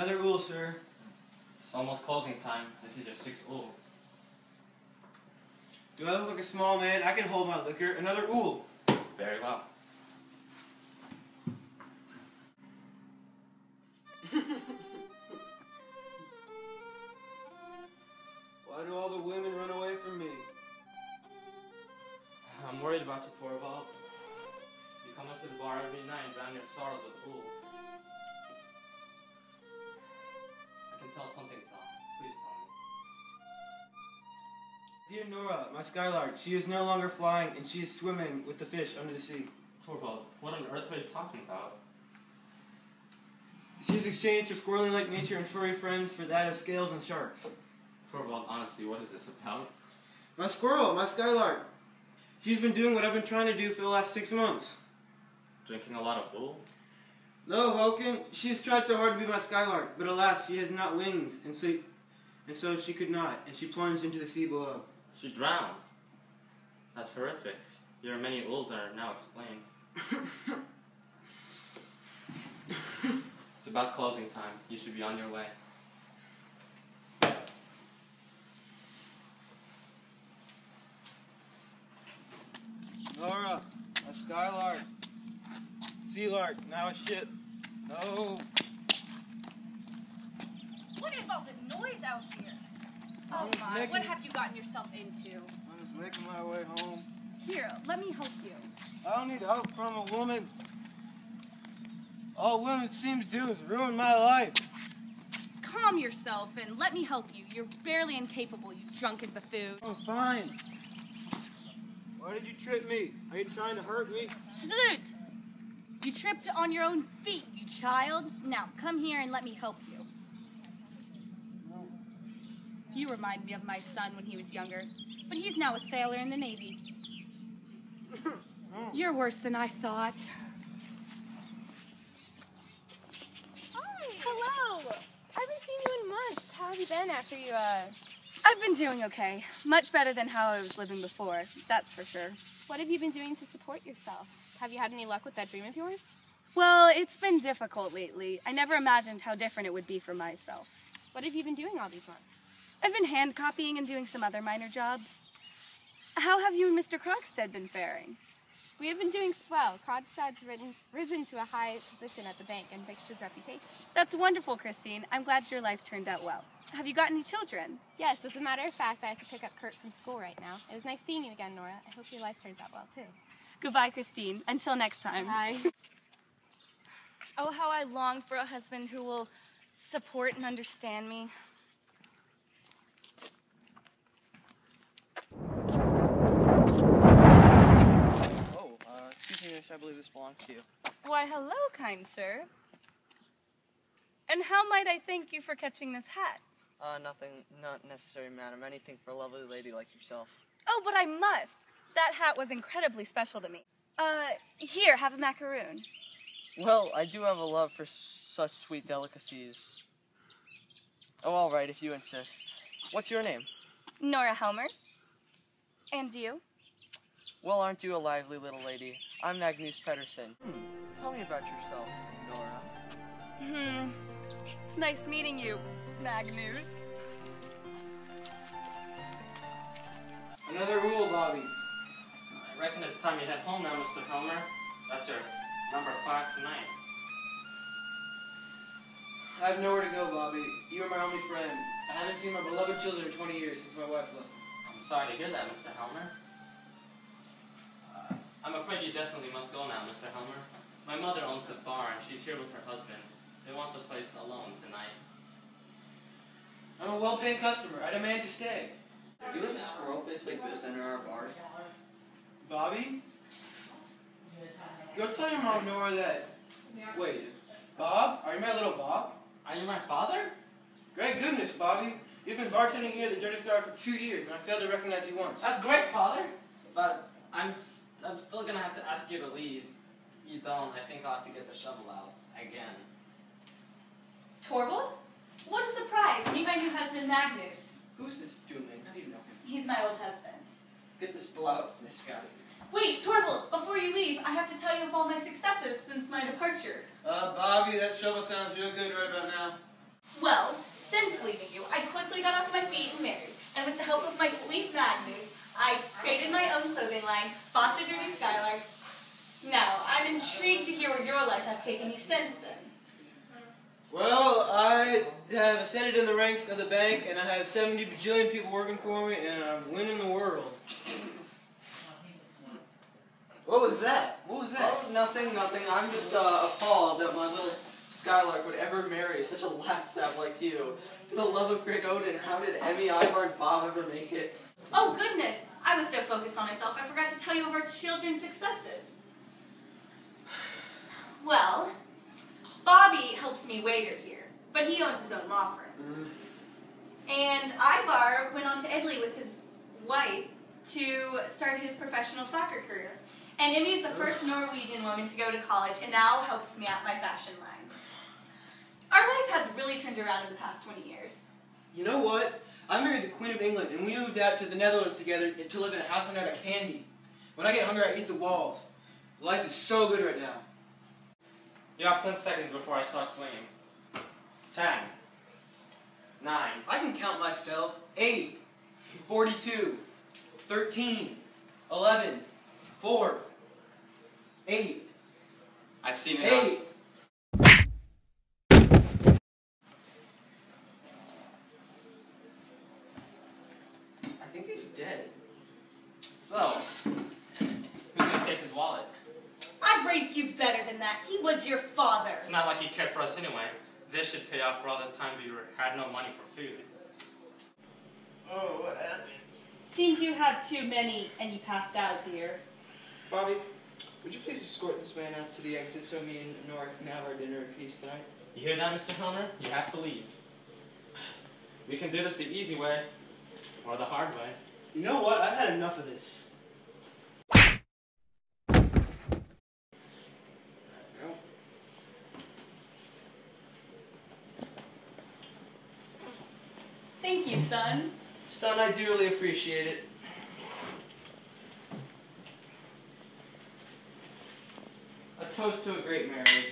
Another ool, sir. It's almost closing time. This is your sixth ool. Do I look like a small man? I can hold my liquor. Another ool. Very well. Why do all the women run away from me? I'm worried about you, Torvald. You come up to the bar every night and drown your sorrows with ool. I can tell something's wrong. Please tell me. Dear Nora, my skylark, she is no longer flying and she is swimming with the fish under the sea. Torvald, what on earth are you talking about? She has exchanged her squirrely-like nature and furry friends for that of scales and sharks. Torvald, honestly, what is this about? My squirrel, my skylark. She's been doing what I've been trying to do for the last 6 months. Drinking a lot of ool? No, Hoken, she has tried so hard to be my skylark, but alas, she has not wings, and so she could not, and she plunged into the sea below. She drowned. That's horrific. Your many ools are now explained. It's about closing time. You should be on your way. Nora, my skylark. Sealark, now a ship. No. What is all the noise out here? Oh I'm my, what have you gotten yourself into? I'm just making my way home. Here, let me help you. I don't need help from a woman. All women seem to do is ruin my life. Calm yourself and let me help you. You're barely incapable, you drunken buffoon. I'm fine. Why did you trip me? Are you trying to hurt me? Salute! You tripped on your own feet, you child. Now, come here and let me help you. You remind me of my son when he was younger, but he's now a sailor in the Navy. You're worse than I thought. Hi. Hello. I haven't seen you in months. How have you been after you, I've been doing okay. Much better than how I was living before, that's for sure. What have you been doing to support yourself? Have you had any luck with that dream of yours? Well, it's been difficult lately. I never imagined how different it would be for myself. What have you been doing all these months? I've been hand copying and doing some other minor jobs. How have you and Mr. Krogstad been faring? We have been doing swell. Krogstad's risen to a high position at the bank and fixed his reputation. That's wonderful, Christine. I'm glad your life turned out well. Have you got any children? Yes, as a matter of fact, I have to pick up Kurt from school right now. It was nice seeing you again, Nora. I hope your life turns out well, too. Goodbye, Christine. Until next time. Bye. Oh, how I long for a husband who will support and understand me. Oh, excuse me, miss, I believe this belongs to you. Why, hello, kind sir. And how might I thank you for catching this hat? Nothing, not necessary, madam. Anything for a lovely lady like yourself. Oh, but I must. That hat was incredibly special to me. Here, have a macaroon. Well, I do have a love for such sweet delicacies. Oh, all right, if you insist. What's your name? Nora Helmer. And you? Well, aren't you a lively little lady? I'm Magnus Pedersen. Tell me about yourself, Nora. It's nice meeting you, Magnus. Another rule, Bobby. I reckon it's time you head home now, Mr. Helmer. That's your number 5 tonight. I have nowhere to go, Bobby. You are my only friend. I haven't seen my beloved children in 20 years since my wife left. I'm sorry to hear that, Mr. Helmer. I'm afraid you definitely must go now, Mr. Helmer. My mother owns the bar, and she's here with her husband. They want the place alone tonight. I'm a well-paying customer. I demand to stay. You have a squirrel face like this enter our bar? Bobby? Go tell your mom, Nora, that... Wait, Bob? Are you my little Bob? Are you my father? Great goodness, Bobby. You've been bartending here at the Dirty Star for 2 years, and I failed to recognize you once. That's great, Father. But I'm still gonna have to ask you to leave. If you don't, I think I'll have to get the shovel out again. Torvald? What a surprise! Meet my new husband, Magnus. Who's this doomling? How do you know him? He's my old husband. Get this blood out from this guy. Wait, Torvald, before you leave, I have to tell you of all my successes since my departure. Bobby, that shovel sounds real good right about now. Well, since leaving you, I quickly got off my feet and married. And with the help of my sweet Magnus, I created my own clothing line, bought the dirty Skylark. Now, I'm intrigued to hear where your life has taken you since then. Well, I have ascended in the ranks of the bank, and I have 70 bajillion people working for me, and I'm winning the world. What was that? What was that? Oh, nothing. I'm just appalled that my little Skylark would ever marry such a lad sap like you. For the love of great Odin, how did Emmy, Ivar, and Bob ever make it? Oh, goodness. I was so focused on myself, I forgot to tell you of our children's successes. Well, Bobby helps me waiter here, but he owns his own law firm. And Ivar went on to Italy with his wife to start his professional soccer career. And Emmy is the first Norwegian woman to go to college and now helps me at my fashion line. Our life has really turned around in the past 20 years. You know what? I married the Queen of England, and we moved out to the Netherlands together to live in a house made out of candy. When I get hungry, I eat the walls. Life is so good right now. You have 10 seconds before I start swinging. 10, 9. I can count myself. 8, 42, 13, 11, 4, 8. I've seen enough. 8. I think he's dead. So, who's gonna take his wallet? I've raised you better than that. He was your father. It's not like he cared for us anyway. This should pay off for all the times we had no money for food. Oh, what happened? Seems you had too many and you passed out, dear. Bobby, would you please escort this man out to the exit so me and Nora can have our dinner in peace tonight? You hear that, Mr. Helmer? You have to leave. We can do this the easy way, or the hard way. You know what? I've had enough of this. Thank you, son. Son, I dearly appreciate it. A toast to a great marriage.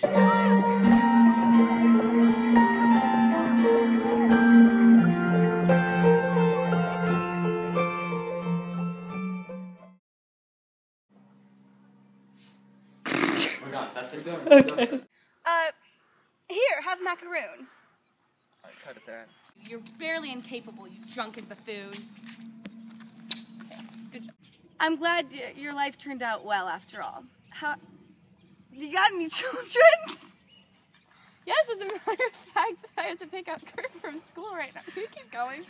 We're done. That's it. Okay. Here, have macaroon. Alright, cut it there. You're barely incapable, you drunken buffoon. Okay, good job. I'm glad your life turned out well after all. You got any children? Yes, as a matter of fact, I have to pick up Kurt from school right now. You keep going.